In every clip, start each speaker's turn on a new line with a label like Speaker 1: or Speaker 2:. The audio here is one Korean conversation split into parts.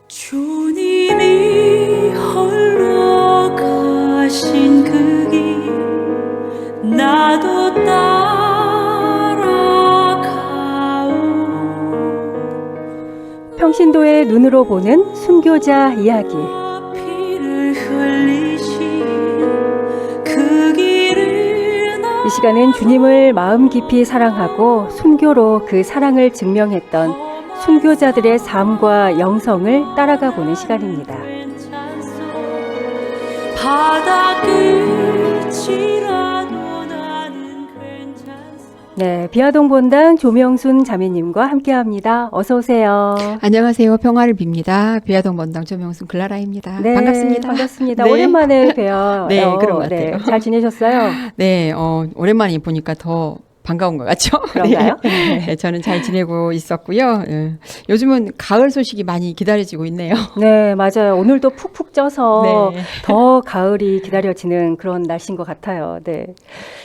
Speaker 1: 주님이 홀로 가신 그 길 나도 따라가오.
Speaker 2: 평신도의 눈으로 보는 순교자 이야기.
Speaker 1: 피를 흘리신 그 길을
Speaker 2: 이 시간은 주님을 마음 깊이 사랑하고 순교로 그 사랑을 증명했던 순교자들의 삶과 영성을 따라가 보는 시간입니다.
Speaker 1: 바다 끝이라도 나는 괜찮소.
Speaker 2: 네, 비아동 본당 조명순 자매님과 함께합니다. 어서 오세요.
Speaker 3: 안녕하세요. 평화를 빕니다. 비아동 본당 조명순 글라라입니다.
Speaker 2: 네,
Speaker 3: 반갑습니다.
Speaker 2: 반갑습니다.
Speaker 3: 네.
Speaker 2: 오랜만에 뵈요.
Speaker 3: 네, 그런 것 같아요.
Speaker 2: 잘 지내셨어요?
Speaker 3: 네, 오랜만에 보니까 더 반가운 것 같죠?
Speaker 2: 그런가요?
Speaker 3: 네, 저는 잘 지내고 있었고요. 요즘은 가을 소식이 많이 기다려지고 있네요.
Speaker 2: 네, 맞아요. 오늘도 푹푹 쪄서
Speaker 3: 네.
Speaker 2: 더 가을이 기다려지는 그런 날씨인 것 같아요. 네.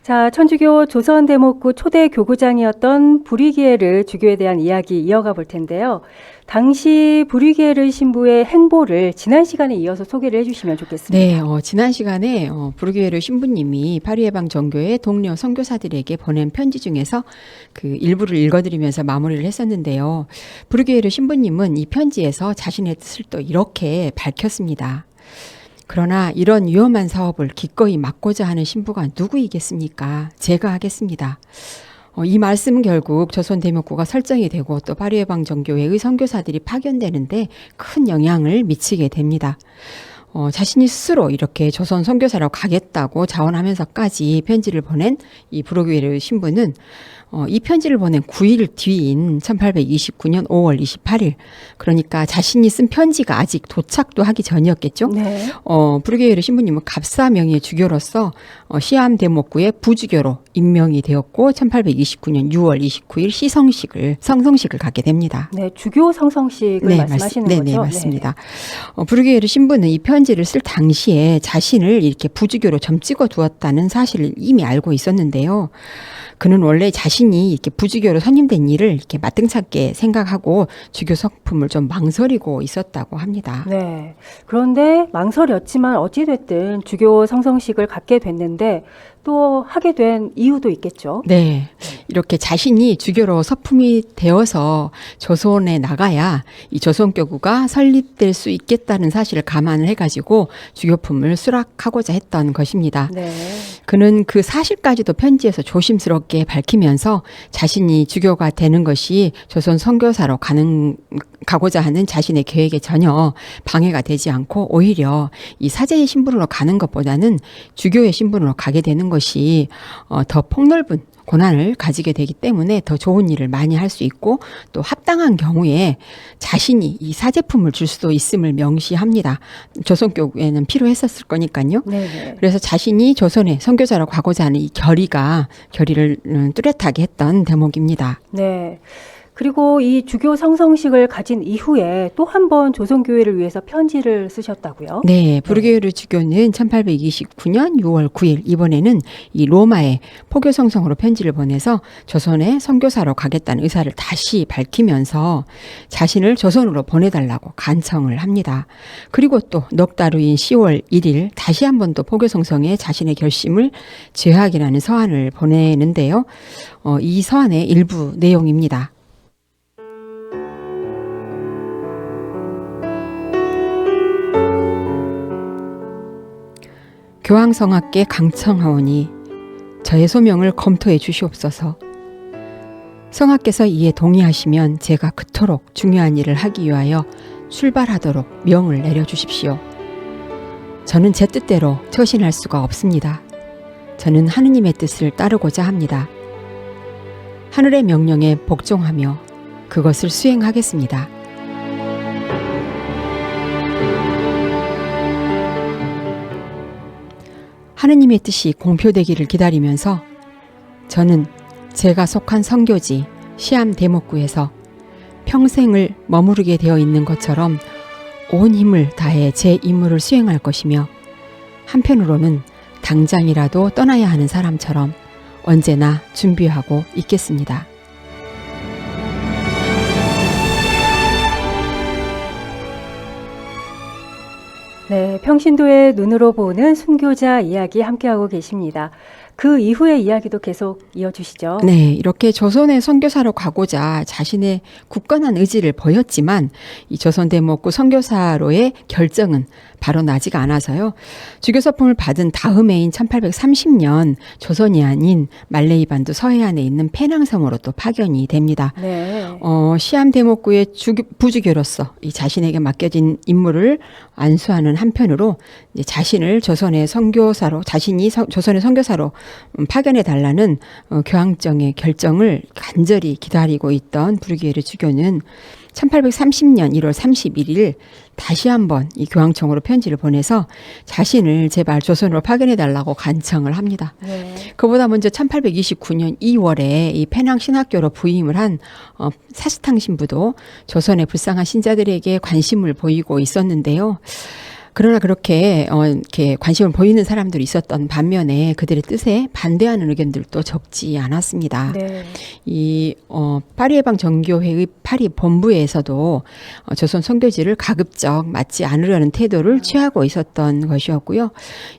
Speaker 2: 자, 천주교 조선대목구 초대 교구장이었던 브리기에르 주교에 대한 이야기 이어가 볼 텐데요. 당시 브리기에르 신부의 행보를 지난 시간에 이어서 소개를 해주시면 좋겠습니다.
Speaker 3: 네, 지난 시간에 브루게르 신부님이 파리예방 정교회 동료 선교사들에게 보낸 편지 중에서 그 일부를 읽어드리면서 마무리를 했었는데요. 브루게르 신부님은 이 편지에서 자신의 뜻을 또 이렇게 밝혔습니다. 그러나 이런 위험한 사업을 기꺼이 맡고자 하는 신부가 누구이겠습니까? 제가 하겠습니다. 이 말씀은 결국 조선대목구가 설정이 되고 또 파리예방정교회의 선교사들이 파견되는데 큰 영향을 미치게 됩니다. 자신이 스스로 이렇게 조선 선교사로 가겠다고 자원하면서까지 편지를 보낸 이 브루게르 신부는 이 편지를 보낸 9일 뒤인 1829년 5월 28일, 그러니까 자신이 쓴 편지가 아직 도착도 하기 전이었겠죠.
Speaker 2: 네.
Speaker 3: 브루게르 신부님은 갑사명의의 주교로서 시암 대목구의 부주교로 임명이 되었고 1829년 6월 29일 성성식을 갖게 됩니다.
Speaker 2: 네, 주교 성성식을 말씀하시는 거죠?
Speaker 3: 네, 맞습니다. 브루게르 신부는 이 편지를 쓸 당시에 자신을 이렇게 부주교로 점찍어 두었다는 사실을 이미 알고 있었는데요. 그는 원래 자신이 이렇게 부주교로 선임된 일을 이렇게 마땅찮게 생각하고 주교 성품을 좀 망설이고 있었다고 합니다.
Speaker 2: 네. 그런데 망설였지만 어찌됐든 주교 성성식을 갖게 됐는데 또 하게 된 이유도 있겠죠.
Speaker 3: 네. 이렇게 자신이 주교로 서품이 되어서 조선에 나가야 이 조선교구가 설립될 수 있겠다는 사실을 감안을 해가지고 주교품을 수락하고자 했던 것입니다.
Speaker 2: 네.
Speaker 3: 그는 그 사실까지도 편지에서 조심스럽게 밝히면서 자신이 주교가 되는 것이 조선 선교사로 가고자 하는 자신의 계획에 전혀 방해가 되지 않고 오히려 이 사제의 신분으로 가는 것보다는 주교의 신분으로 가게 되는 것이 더 폭넓은 고난을 가지게 되기 때문에 더 좋은 일을 많이 할 수 있고 또 합당한 경우에 자신이 이 사제품을 줄 수도 있음을 명시합니다. 조선교회는 필요했었을 거니까요.
Speaker 2: 네.
Speaker 3: 그래서 자신이 조선에 선교사로 가고자 하는 이 결의를 뚜렷하게 했던 대목입니다.
Speaker 2: 네. 그리고 이 주교 성성식을 가진 이후에 또 한 번 조선교회를 위해서 편지를 쓰셨다고요?
Speaker 3: 네, 브루게르 주교는 1829년 6월 9일 이번에는 이 로마에 포교 성성으로 편지를 보내서 조선에 선교사로 가겠다는 의사를 다시 밝히면서 자신을 조선으로 보내달라고 간청을 합니다. 그리고 또 넉 달 후인 10월 1일 다시 한 번 또 포교 성성에 자신의 결심을 죄하기라는 서한을 보내는데요. 이 서한의 일부 내용입니다. 교황성하께 강청하오니 저의 소명을 검토해 주시옵소서. 성하께서 이에 동의하시면 제가 그토록 중요한 일을 하기 위하여 출발하도록 명을 내려주십시오. 저는 제 뜻대로 처신할 수가 없습니다. 저는 하느님의 뜻을 따르고자 합니다. 하늘의 명령에 복종하며 그것을 수행하겠습니다. 하느님의 뜻이 공표되기를 기다리면서 저는 제가 속한 선교지 시암 대목구에서 평생을 머무르게 되어 있는 것처럼 온 힘을 다해 제 임무를 수행할 것이며 한편으로는 당장이라도 떠나야 하는 사람처럼 언제나 준비하고 있겠습니다.
Speaker 2: 네, 평신도의 눈으로 보는 순교자 이야기 함께하고 계십니다. 그 이후의 이야기도 계속 이어주시죠.
Speaker 3: 네, 이렇게 조선의 선교사로 가고자 자신의 굳건한 의지를 보였지만 이 조선 대목구 선교사로의 결정은 바로 나지가 않아서요. 주교서품을 받은 다음해인 1830년 조선이 아닌 말레이 반도 서해안에 있는 페낭섬으로 또 파견이 됩니다.
Speaker 2: 네.
Speaker 3: 시암 대목구의 부주교로서 이 자신에게 맡겨진 임무를 안수하는 한편으로 이제 자신을 조선의 선교사로 조선의 선교사로 파견해 달라는 교황청의 결정을 간절히 기다리고 있던 부르기에르 주교는 1830년 1월 31일 다시 한번 이 교황청으로 편지를 보내서 자신을 제발 조선으로 파견해 달라고 간청을 합니다.
Speaker 2: 네.
Speaker 3: 그보다 먼저 1829년 2월에 이 페낭 신학교로 부임을 한 사스탕 신부도 조선의 불쌍한 신자들에게 관심을 보이고 있었는데요. 그러나 그렇게 이렇게 관심을 보이는 사람들이 있었던 반면에 그들의 뜻에 반대하는 의견들도 적지 않았습니다.
Speaker 2: 네.
Speaker 3: 이 파리해방 정교회의 파리 본부에서도 조선 선교지를 가급적 맞지 않으려는 태도를 취하고 있었던 것이었고요.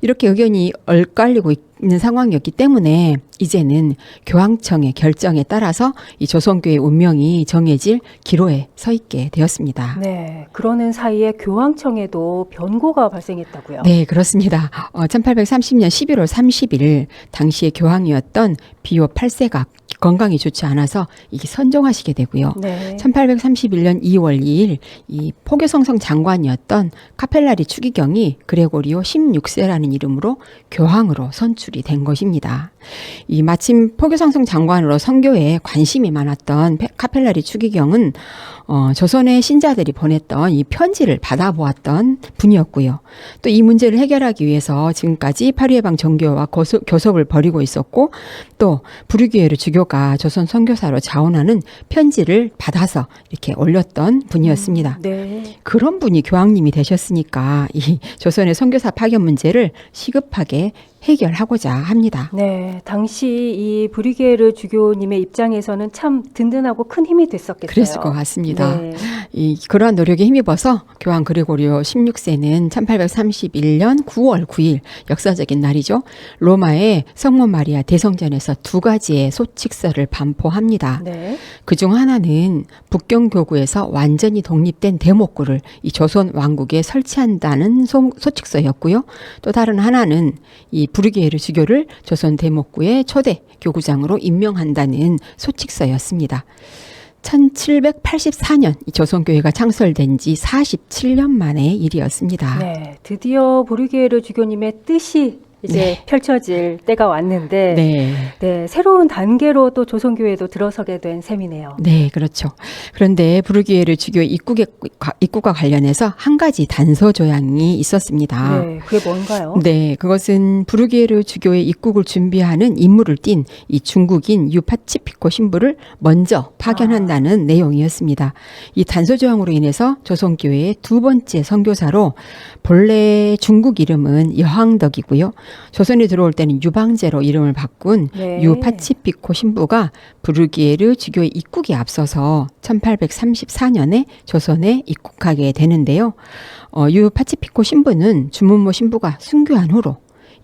Speaker 3: 이렇게 의견이 엇갈리고 있는 상황이었기 때문에 이제는 교황청의 결정에 따라서 이 조선교회의 운명이 정해질 기로에 서 있게 되었습니다.
Speaker 2: 네. 그러는 사이에 교황청에도 변고가 발생했다고요.
Speaker 3: 네, 그렇습니다. 1830년 11월 30일 당시의 교황이었던 비오 8세가 건강이 좋지 않아서 이게 선종하시게 되고요.
Speaker 2: 네.
Speaker 3: 1831년 2월 2일 이 포교성성 장관이었던 카펠라리 추기경이 그레고리오 16세라는 이름으로 교황으로 선출이 된 것입니다. 이 마침 포교성성 장관으로 선교에 관심이 많았던 카펠라리 추기경은 조선의 신자들이 보냈던 이 편지를 받아보았던 분이었고요. 또 이 문제를 해결하기 위해서 지금까지 파리해방 정교와 교섭을 벌이고 있었고 또 부르기에르 주교가 조선 선교사로 자원하는 편지를 받아서 이렇게 올렸던 분이었습니다.
Speaker 2: 네.
Speaker 3: 그런 분이 교황님이 되셨으니까 이 조선의 선교사 파견 문제를 시급하게 해결하고자 합니다.
Speaker 2: 네, 당시 이 브리게르 주교님의 입장에서는 참 든든하고 큰 힘이 됐었겠어요.
Speaker 3: 그랬을 것 같습니다.
Speaker 2: 네.
Speaker 3: 그러한 노력에 힘입어서 교황 그레고리오 16세는 1831년 9월 9일 역사적인 날이죠. 로마의 성모 마리아 대성전에서 2가지의 소칙서를 반포합니다.
Speaker 2: 네.
Speaker 3: 그중 하나는 북경교구에서 완전히 독립된 대목구를 이 조선 왕국에 설치한다는 소칙서였고요. 또 다른 하나는 이 부르기에르 주교를 조선 대목구의 초대 교구장으로 임명한다는 소칙서였습니다. 1784년 이 조선교회가 창설된 지 47년 만의 일이었습니다.
Speaker 2: 네, 드디어 브리게르 주교님의 뜻이 이제
Speaker 3: 네.
Speaker 2: 펼쳐질 때가 왔는데
Speaker 3: 네.
Speaker 2: 네, 새로운 단계로 또 조선교회도 들어서게 된 셈이네요.
Speaker 3: 네, 그렇죠. 그런데 부르기에르 주교의 입국과 관련해서 한 가지 단서 조항이 있었습니다.
Speaker 2: 네, 그게 뭔가요?
Speaker 3: 네, 그것은 부르기에르 주교의 입국을 준비하는 임무를 띈 이 중국인 유파치피코 신부를 먼저 파견한다는 내용이었습니다. 이 단서 조항으로 인해서 조선교회의 2번째 선교사로 본래 중국 이름은 여항덕이고요. 조선에 들어올 때는 유방제로 이름을 바꾼
Speaker 2: 네.
Speaker 3: 유파치피코 신부가 부르기에르 주교의 입국에 앞서서 1834년에 조선에 입국하게 되는데요. 유파치피코 신부는 주문모 신부가 순교한 후로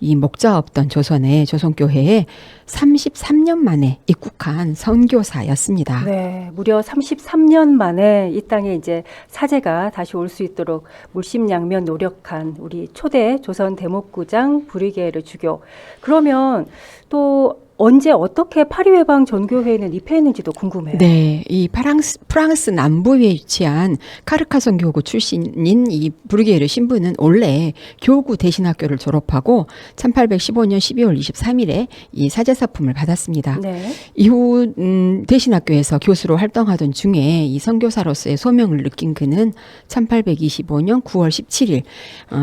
Speaker 3: 이 목자 없던 조선의 조선교회에 33년 만에 입국한 선교사였습니다.
Speaker 2: 네, 무려 33년 만에 이 땅에 이제 사제가 다시 올 수 있도록 물심양면 노력한 우리 초대 조선 대목구장 브리게르 주교. 그러면 또 언제 어떻게 파리해방 전교회에는 입회했는지도 궁금해요.
Speaker 3: 네, 이 프랑스 남부에 위치한 카르카선 교구 출신인 이 부르기에르 신부는 원래 교구 대신학교를 졸업하고 1815년 12월 23일에 이 사제사품을 받았습니다.
Speaker 2: 네.
Speaker 3: 이후 대신학교에서 교수로 활동하던 중에 이 선교사로서의 소명을 느낀 그는 1825년 9월 17일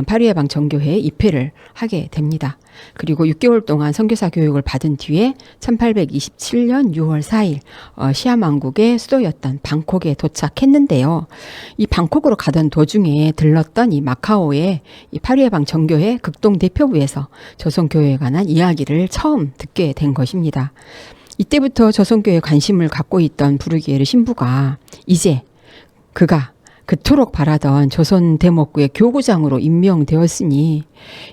Speaker 3: 파리해방 전교회에 입회를 하게 됩니다. 그리고 6개월 동안 선교사 교육을 받은 뒤에 1827년 6월 4일 시암 왕국의 수도였던 방콕에 도착했는데요. 이 방콕으로 가던 도중에 들렀던 이 마카오의 이 파리해방 전교회 극동 대표부에서 조선교회에 관한 이야기를 처음 듣게 된 것입니다. 이때부터 조선교회에 관심을 갖고 있던 부르기에르 신부가 이제 그가 그토록 바라던 조선 대목구의 교구장으로 임명되었으니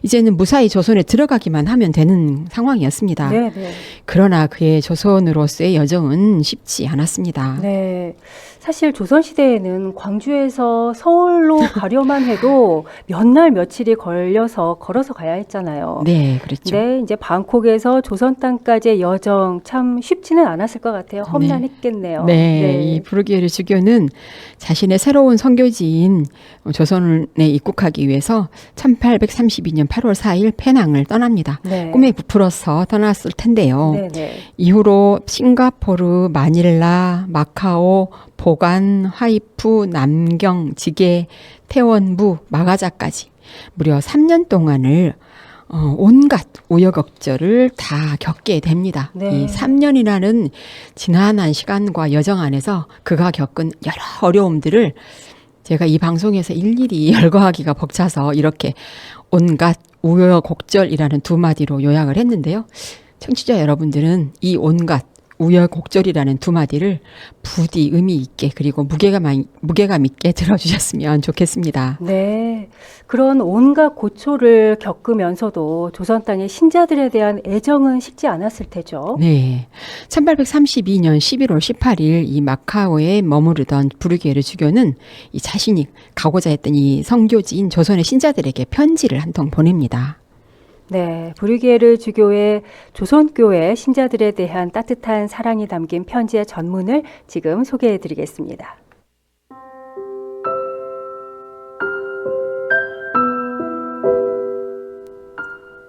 Speaker 3: 이제는 무사히 조선에 들어가기만 하면 되는 상황이었습니다.
Speaker 2: 네, 네.
Speaker 3: 그러나 그의 조선으로서의 여정은 쉽지 않았습니다.
Speaker 2: 네. 사실 조선시대에는 광주에서 서울로 가려만 해도 몇 날 며칠이 걸어서 가야 했잖아요.
Speaker 3: 네, 그렇죠.
Speaker 2: 네, 이제 방콕에서 조선 땅까지의 여정 참 쉽지는 않았을 것 같아요. 험난했겠네요.
Speaker 3: 네, 이 부르기에르 주교는 자신의 새로운 선교지인 조선에 입국하기 위해서 1832년 8월 4일 페낭을 떠납니다.
Speaker 2: 네.
Speaker 3: 꿈에 부풀어서 떠났을 텐데요.
Speaker 2: 네, 네.
Speaker 3: 이후로 싱가포르, 마닐라, 마카오, 보간, 하이프, 남경, 지게, 태원부, 마가자까지 무려 3년 동안을 온갖 우여곡절을 다 겪게 됩니다.
Speaker 2: 네.
Speaker 3: 이 3년이라는 지난한 시간과 여정 안에서 그가 겪은 여러 어려움들을 제가 이 방송에서 일일이 열거하기가 벅차서 이렇게 온갖 우여곡절이라는 두 마디로 요약을 했는데요. 청취자 여러분들은 이 온갖 우여곡절이라는 두 마디를 부디 의미 있게 그리고 무게감 있게 들어주셨으면 좋겠습니다.
Speaker 2: 네. 그런 온갖 고초를 겪으면서도 조선 땅의 신자들에 대한 애정은 식지 않았을 테죠.
Speaker 3: 네. 1832년 11월 18일 이 마카오에 머무르던 부르기에르 주교는 이 자신이 가고자 했던 이 성교지인 조선의 신자들에게 편지를 한 통 보냅니다.
Speaker 2: 네, 부르기에르 주교의 조선교회 신자들에 대한 따뜻한 사랑이 담긴 편지의 전문을 지금 소개해 드리겠습니다.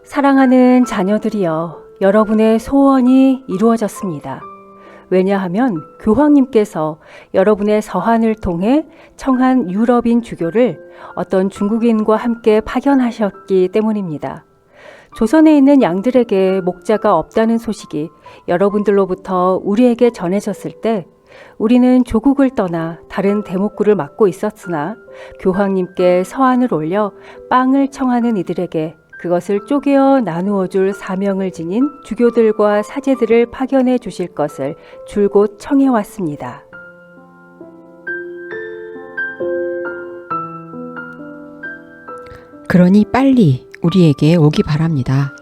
Speaker 2: 사랑하는 자녀들이여, 여러분의 소원이 이루어졌습니다. 왜냐하면 교황님께서 여러분의 서한을 통해 청한 유럽인 주교를 어떤 중국인과 함께 파견하셨기 때문입니다. 조선에 있는 양들에게 목자가 없다는 소식이 여러분들로부터 우리에게 전해졌을 때 우리는 조국을 떠나 다른 대목구를 맡고 있었으나 교황님께 서한을 올려 빵을 청하는 이들에게 그것을 쪼개어 나누어 줄 사명을 지닌 주교들과 사제들을 파견해 주실 것을 줄곧 청해왔습니다.
Speaker 3: 그러니 빨리 우리에게 오기 바랍니다.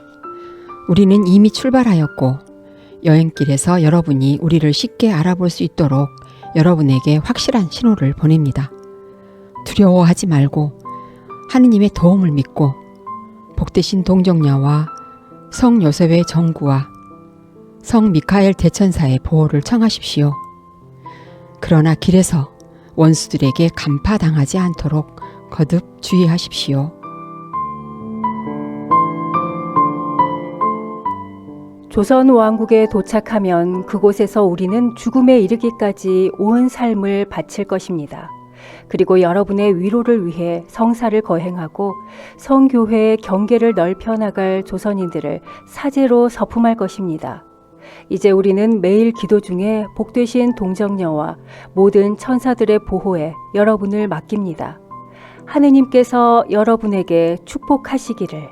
Speaker 3: 우리는 이미 출발하였고 여행길에서 여러분이 우리를 쉽게 알아볼 수 있도록 여러분에게 확실한 신호를 보냅니다. 두려워하지 말고 하느님의 도움을 믿고 복되신 동정녀와 성 요셉의 정구와 성 미카엘 대천사의 보호를 청하십시오. 그러나 길에서 원수들에게 간파당하지 않도록 거듭 주의하십시오.
Speaker 2: 조선 왕국에 도착하면 그곳에서 우리는 죽음에 이르기까지 온 삶을 바칠 것입니다. 그리고 여러분의 위로를 위해 성사를 거행하고 성교회의 경계를 넓혀 나갈 조선인들을 사제로 서품할 것입니다. 이제 우리는 매일 기도 중에 복되신 동정녀와 모든 천사들의 보호에 여러분을 맡깁니다. 하느님께서 여러분에게 축복하시기를.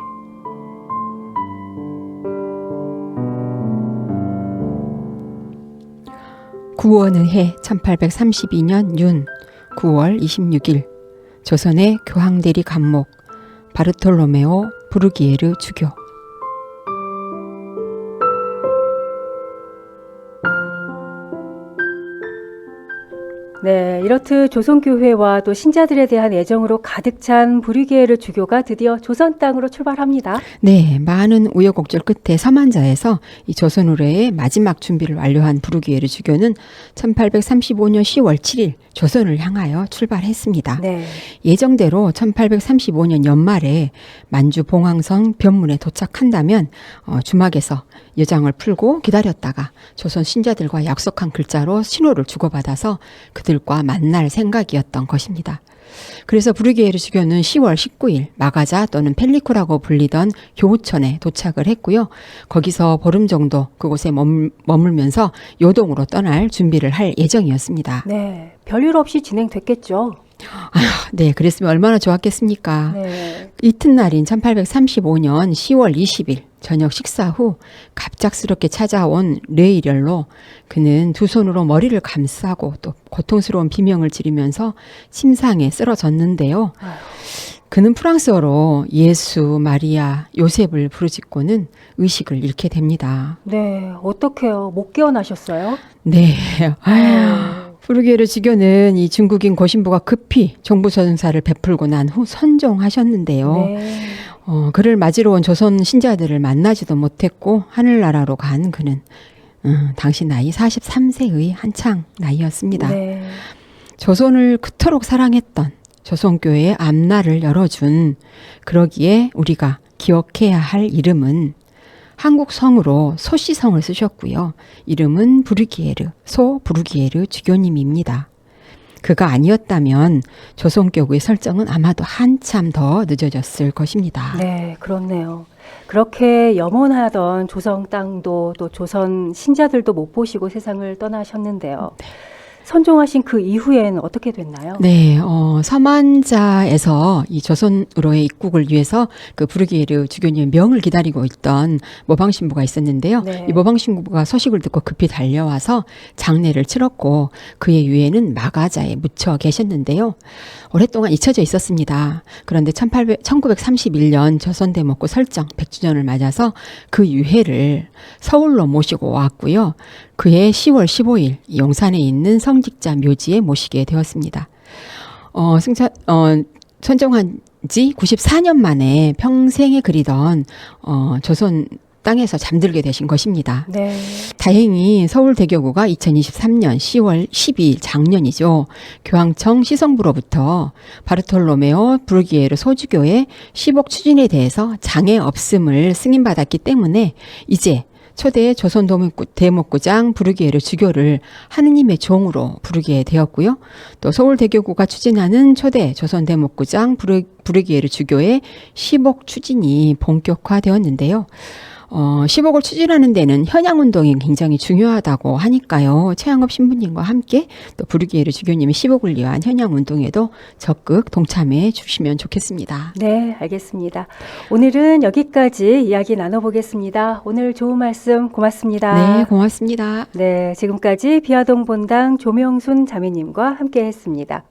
Speaker 3: 구원의 해 1832년 윤 9월 26일 조선의 교황대리 감목 바르톨로메오 부르기에르 주교.
Speaker 2: 네, 이렇듯 조선교회와 또 신자들에 대한 애정으로 가득 찬 부르기에르 주교가 드디어 조선 땅으로 출발합니다.
Speaker 3: 네, 많은 우여곡절 끝에 서만자에서 이 조선 의례의 마지막 준비를 완료한 부르기에르 주교는 1835년 10월 7일 조선을 향하여 출발했습니다.
Speaker 2: 네.
Speaker 3: 예정대로 1835년 연말에 만주 봉황성 변문에 도착한다면 주막에서 여장을 풀고 기다렸다가 조선 신자들과 약속한 글자로 신호를 주고받아서 그들과 만날 생각이었던 것입니다. 그래서 부르기에르 주교는 10월 19일 마가자 또는 펠리쿠라고 불리던 교우천에 도착을 했고요. 거기서 보름 정도 그곳에 머물면서 요동으로 떠날 준비를 할 예정이었습니다.
Speaker 2: 네, 별일 없이 진행됐겠죠.
Speaker 3: 네, 그랬으면 얼마나 좋았겠습니까?
Speaker 2: 네.
Speaker 3: 이튿날인 1835년 10월 20일 저녁 식사 후 갑작스럽게 찾아온 뇌일혈로 그는 두 손으로 머리를 감싸고 또 고통스러운 비명을 지르면서 침상에 쓰러졌는데요. 그는 프랑스어로 예수, 마리아, 요셉을 부르짖고는 의식을 잃게 됩니다.
Speaker 2: 네, 어떡해요? 못 깨어나셨어요?
Speaker 3: 네. 부르기에르 주교는 이 중국인 고신부가 급히 종부선사를 베풀고 난 후 선종하셨는데요.
Speaker 2: 네.
Speaker 3: 그를 맞으러 온 조선 신자들을 만나지도 못했고 하늘나라로 간 그는 당시 나이 43세의 한창 나이였습니다.
Speaker 2: 네.
Speaker 3: 조선을 그토록 사랑했던 조선교회의 앞날을 열어준, 그러기에 우리가 기억해야 할 이름은 한국 성으로 소씨성을 쓰셨고요. 이름은 부르기에르, 소 부르기에르 주교님입니다. 그가 아니었다면 조선교구의 설정은 아마도 한참 더 늦어졌을 것입니다.
Speaker 2: 네, 그렇네요. 그렇게 염원하던 조선 땅도 또 조선 신자들도 못 보시고 세상을 떠나셨는데요. 선종하신 그 이후에는 어떻게 됐나요?
Speaker 3: 네, 서만자에서 이 조선으로의 입국을 위해서 그 부르기에르 주교님의 명을 기다리고 있던 모방신부가 있었는데요.
Speaker 2: 네.
Speaker 3: 이 모방신부가 소식을 듣고 급히 달려와서 장례를 치렀고 그의 유해는 마가자에 묻혀 계셨는데요. 오랫동안 잊혀져 있었습니다. 그런데 1931년 조선대목고 설정 100주년을 맞아서 그 유해를 서울로 모시고 왔고요. 그해 10월 15일 용산에 있는 성직자 묘지에 모시게 되었습니다. 선종한 지 94년 만에 평생에 그리던 조선 땅에서 잠들게 되신 것입니다.
Speaker 2: 네.
Speaker 3: 다행히 서울대교구가 2023년 10월 12일 작년이죠. 교황청 시성부로부터 바르톨로메오 부르기에르 소주교의 시복 추진에 대해서 장애 없음을 승인받았기 때문에 이제 초대 조선 대목구장 부르기에르 주교를 하느님의 종으로 부르게 되었고요. 또 서울대교구가 추진하는 초대 조선 대목구장 부르기에르 주교의 시복 추진이 본격화되었는데요. 시복을 추진하는 데는 현양운동이 굉장히 중요하다고 하니까요. 최양업 신부님과 함께 또 부르기에르 주교님의 시복을 위한 현양운동에도 적극 동참해 주시면 좋겠습니다.
Speaker 2: 네, 알겠습니다. 오늘은 여기까지 이야기 나눠보겠습니다. 오늘 좋은 말씀 고맙습니다.
Speaker 3: 네, 고맙습니다.
Speaker 2: 네, 지금까지 비아동 본당 조명순 자매님과 함께 했습니다.